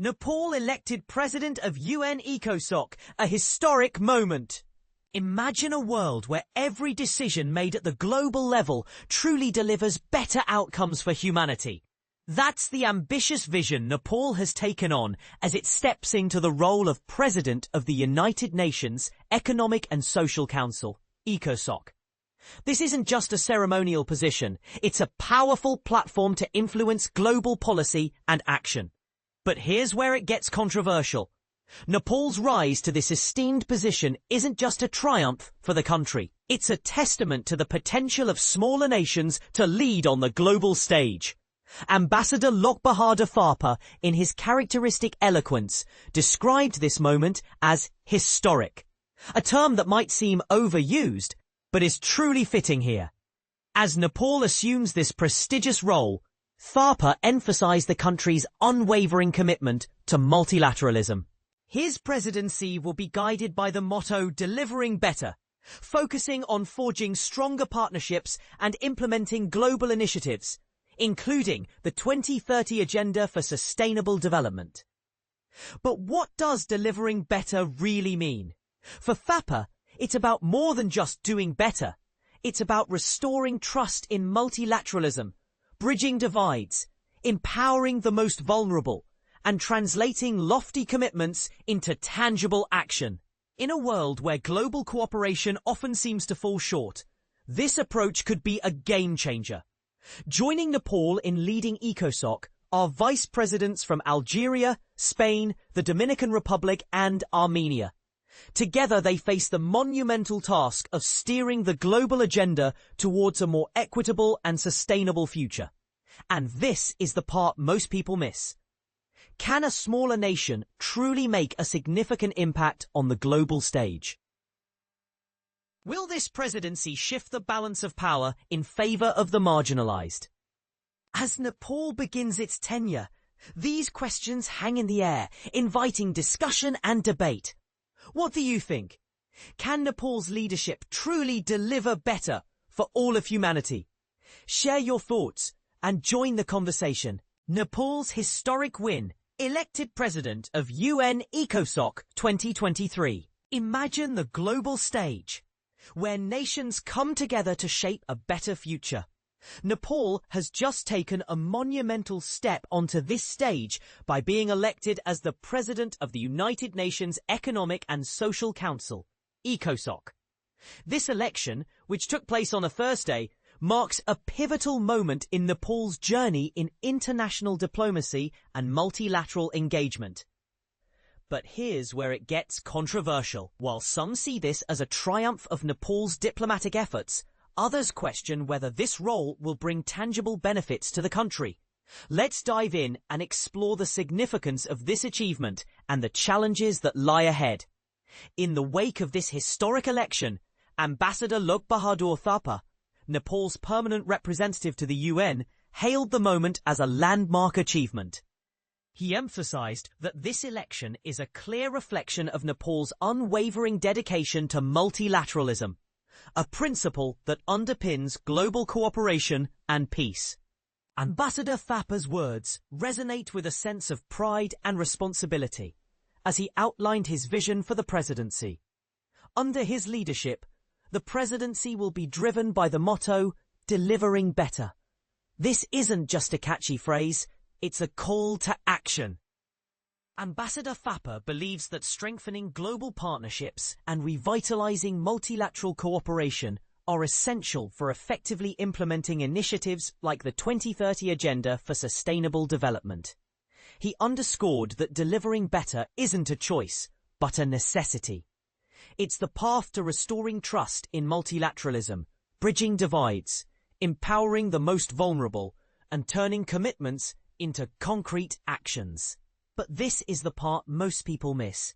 Nepal elected president of UN ECOSOC, a historic moment. Imagine a world where every decision made at the global level truly delivers better outcomes for humanity. That's the ambitious vision Nepal has taken on as it steps into the role of President of the United Nations Economic and Social Council, ECOSOC. This isn't just a ceremonial position, it's a powerful platform to influence global policy and action. But here's where it gets controversial. Nepal's rise to this esteemed position isn't just a triumph for the country. It's a testament to the potential of smaller nations to lead on the global stage. Ambassador Lokbahadur Thapa, in his characteristic eloquence, described this moment as historic, a term that might seem overused, but is truly fitting here. As Nepal assumes this prestigious role, Thapa emphasized the country's unwavering commitment to multilateralism. His presidency will be guided by the motto "Delivering Better," focusing on forging stronger partnerships and implementing global initiatives, including the 2030 Agenda for Sustainable Development. But what does delivering better really mean? For Thapa, it's about more than just doing better. It's about restoring trust in multilateralism, bridging divides, empowering the most vulnerable, and translating lofty commitments into tangible action. In a world where global cooperation often seems to fall short, this approach could be a game changer. Joining Nepal in leading ECOSOC are vice presidents from Algeria, Spain, the Dominican Republic, and Armenia. Together they face the monumental task of steering the global agenda towards a more equitable and sustainable future. And this is the part most people miss. Can a smaller nation truly make a significant impact on the global stage? Will this presidency shift the balance of power in favor of the marginalized? As Nepal begins its tenure, these questions hang in the air, inviting discussion and debate. What do you think? Can Nepal's leadership truly deliver better for all of humanity? Share your thoughts and join the conversation. Nepal's historic win, elected president of UN ECOSOC 2023. Imagine the global stage, where nations come together to shape a better future. Nepal has just taken a monumental step onto this stage by being elected as the President of the United Nations Economic and Social Council, ECOSOC. This election, which took place on a Thursday, marks a pivotal moment in Nepal's journey in international diplomacy and multilateral engagement. But here's where it gets controversial. While some see this as a triumph of Nepal's diplomatic efforts, others question whether this role will bring tangible benefits to the country. Let's dive in and explore the significance of this achievement and the challenges that lie ahead. In the wake of this historic election, Ambassador Lokbahadur Thapa, Nepal's permanent representative to the UN, hailed the moment as a landmark achievement. He emphasized that this election is a clear reflection of Nepal's unwavering dedication to multilateralism, a principle that underpins global cooperation and peace. Ambassador Thapa's words resonate with a sense of pride and responsibility as he outlined his vision for the presidency. Under his leadership, the presidency will be driven by the motto, "Delivering Better." This isn't just a catchy phrase, it's a call to action. Ambassador Thapa believes that strengthening global partnerships and revitalizing multilateral cooperation are essential for effectively implementing initiatives like the 2030 Agenda for Sustainable Development. He underscored that delivering better isn't a choice, but a necessity. It's the path to restoring trust in multilateralism, bridging divides, empowering the most vulnerable, and turning commitments into concrete actions. But this is the part most people miss.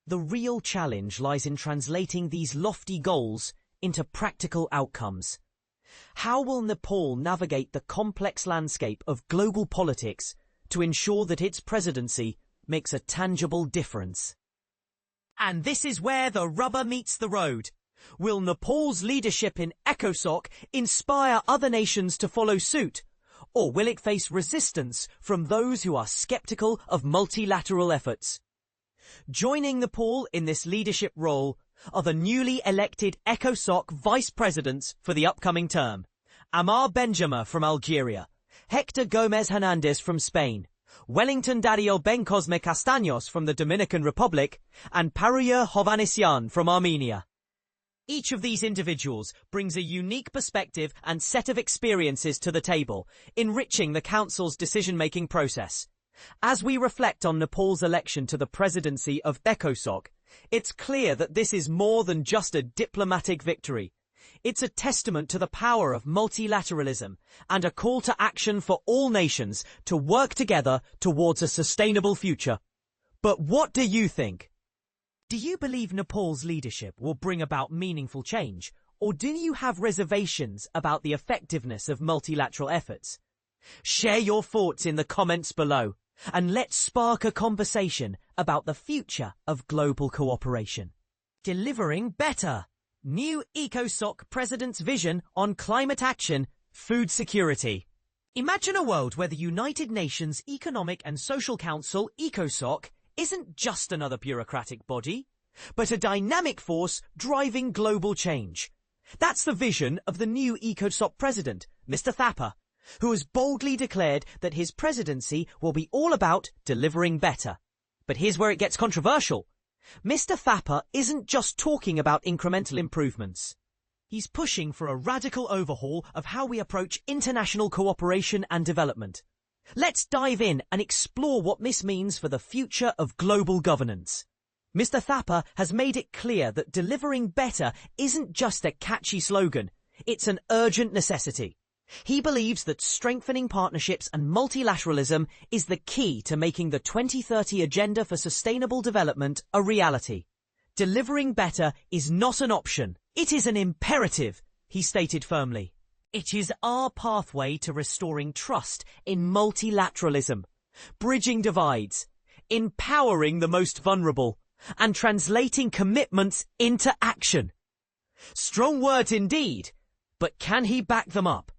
The real challenge lies in translating these lofty goals into practical outcomes. How will Nepal navigate the complex landscape of global politics to ensure that its presidency makes a tangible difference? And this is where the rubber meets the road. Will Nepal's leadership in ECOSOC inspire other nations to follow suit? Or will it face resistance from those who are skeptical of multilateral efforts? Joining Nepal in this leadership role are the newly elected ECOSOC vice presidents for the upcoming term. Amar Benjama from Algeria, Hector Gomez Hernandez from Spain, Wellington Dario Bencosme Castaños from the Dominican Republic, and Paruya Hovhannisyan from Armenia. Each of these individuals brings a unique perspective and set of experiences to the table, enriching the Council's decision-making process. As we reflect on Nepal's election to the presidency of ECOSOC, it's clear that this is more than just a diplomatic victory. It's a testament to the power of multilateralism and a call to action for all nations to work together towards a sustainable future. But what do you think? Do you believe Nepal's leadership will bring about meaningful change, or do you have reservations about the effectiveness of multilateral efforts? Share your thoughts in the comments below, and let's spark a conversation about the future of global cooperation. Delivering better. New ECOSOC President's Vision on Climate Action, Food Security. Imagine a world where the United Nations Economic and Social Council, ECOSOC, isn't just another bureaucratic body, but a dynamic force driving global change. That's the vision of the new ECOSOC president, Mr. Thapa, who has boldly declared that his presidency will be all about delivering better. But here's where it gets controversial. Mr. Thapa isn't just talking about incremental improvements. He's pushing for a radical overhaul of how we approach international cooperation and development. Let's dive in and explore what this means for the future of global governance. Mr. Thapa has made it clear that delivering better isn't just a catchy slogan, it's an urgent necessity. He believes that strengthening partnerships and multilateralism is the key to making the 2030 Agenda for Sustainable Development a reality. Delivering better is not an option, it is an imperative, he stated firmly. It is our pathway to restoring trust in multilateralism, bridging divides, empowering the most vulnerable, and translating commitments into action. Strong words indeed, but can he back them up?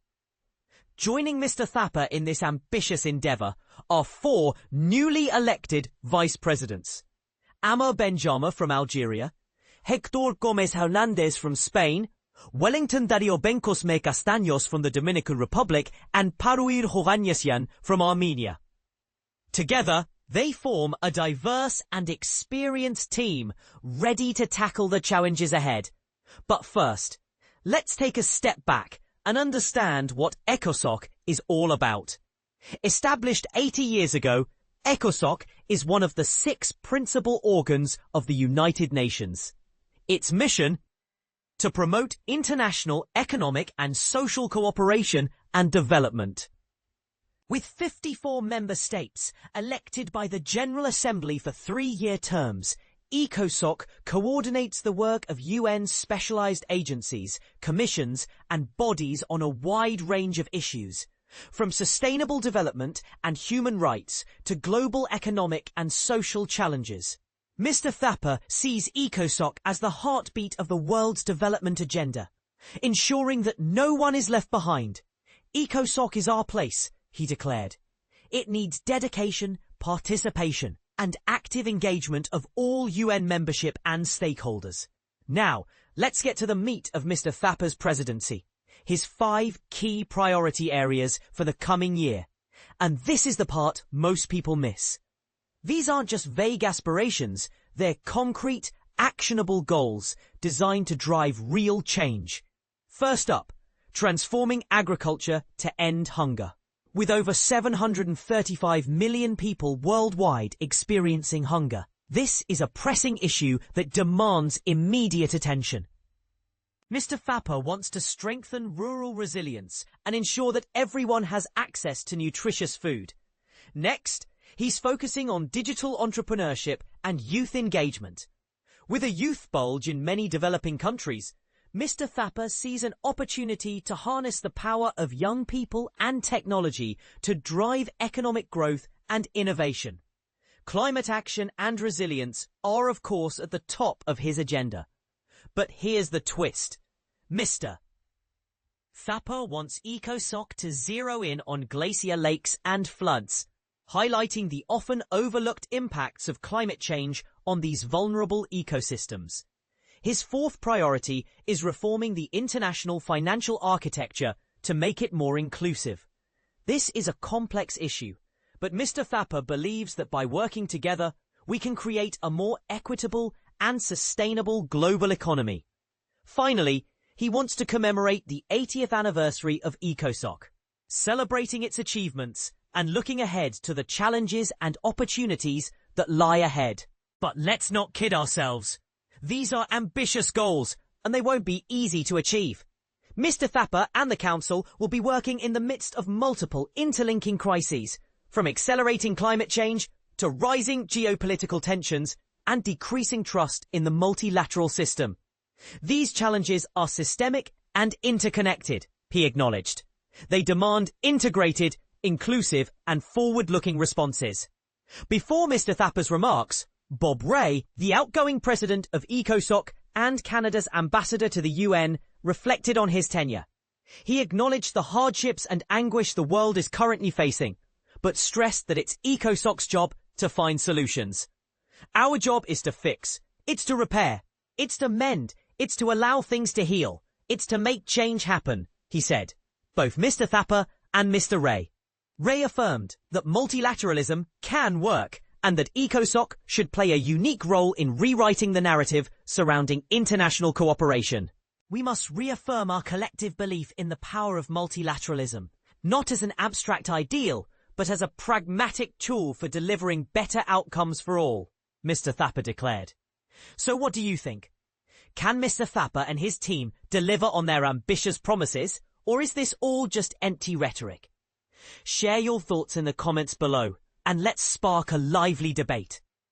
Joining Mr. Thapa in this ambitious endeavour are 4 newly elected vice presidents. Amar Benjama from Algeria, Hector Gomez Hernandez from Spain, Wellington Dario Bencosme Castaños from the Dominican Republic, and Paruya Hovhannisyan from Armenia. Together, they form a diverse and experienced team ready to tackle the challenges ahead. But first, let's take a step back and understand what ECOSOC is all about. Established 80 years ago, ECOSOC is one of the 6 principal organs of the United Nations. Its mission? To promote international economic and social cooperation and development. With 54 member states elected by the General Assembly for 3-year terms, ECOSOC coordinates the work of UN specialized agencies, commissions, and bodies on a wide range of issues, from sustainable development and human rights to global economic and social challenges. Mr. Thapa sees ECOSOC as the heartbeat of the world's development agenda, ensuring that no one is left behind. ECOSOC is our place, he declared. It needs dedication, participation, and active engagement of all UN membership and stakeholders. Now, let's get to the meat of Mr. Thapa's presidency, his 5 key priority areas for the coming year. And this is the part most people miss. These aren't just vague aspirations, they're concrete, actionable goals designed to drive real change. First up, transforming agriculture to end hunger. With over 735 million people worldwide experiencing hunger, this is a pressing issue that demands immediate attention. Mr. Thapa wants to strengthen rural resilience and ensure that everyone has access to nutritious food. Next, he's focusing on digital entrepreneurship and youth engagement. With a youth bulge in many developing countries, Mr. Thapa sees an opportunity to harness the power of young people and technology to drive economic growth and innovation. Climate action and resilience are, of course, at the top of his agenda. But here's the twist. Mr. Thapar wants ECOSOC to zero in on glacier lakes and floods, highlighting the often overlooked impacts of climate change on these vulnerable ecosystems. His fourth priority is reforming the international financial architecture to make it more inclusive. This is a complex issue, but Mr. Thapar believes that by working together, we can create a more equitable and sustainable global economy. Finally, he wants to commemorate the 80th anniversary of ECOSOC, celebrating its achievements and looking ahead to the challenges and opportunities that lie ahead. But let's not kid ourselves. These are ambitious goals, and they won't be easy to achieve. Mr. Thapar and the Council will be working in the midst of multiple interlinking crises, from accelerating climate change to rising geopolitical tensions and decreasing trust in the multilateral system. These challenges are systemic and interconnected, he acknowledged. They demand integrated, inclusive and forward-looking responses. Before Mr. Thapar's remarks, Bob Rae, the outgoing president of ECOSOC and Canada's ambassador to the UN, reflected on his tenure. He acknowledged the hardships and anguish the world is currently facing, but stressed that it's ECOSOC's job to find solutions. Our job is to fix, it's to repair, it's to mend, it's to allow things to heal, it's to make change happen, he said. Both Mr. Thapar and Mr. Rae. Rae affirmed that multilateralism can work and that ECOSOC should play a unique role in rewriting the narrative surrounding international cooperation. We must reaffirm our collective belief in the power of multilateralism, not as an abstract ideal, but as a pragmatic tool for delivering better outcomes for all, Mr. Thapar declared. So what do you think? Can Mr. Thapar and his team deliver on their ambitious promises, or is this all just empty rhetoric? Share your thoughts in the comments below, and let's spark a lively debate.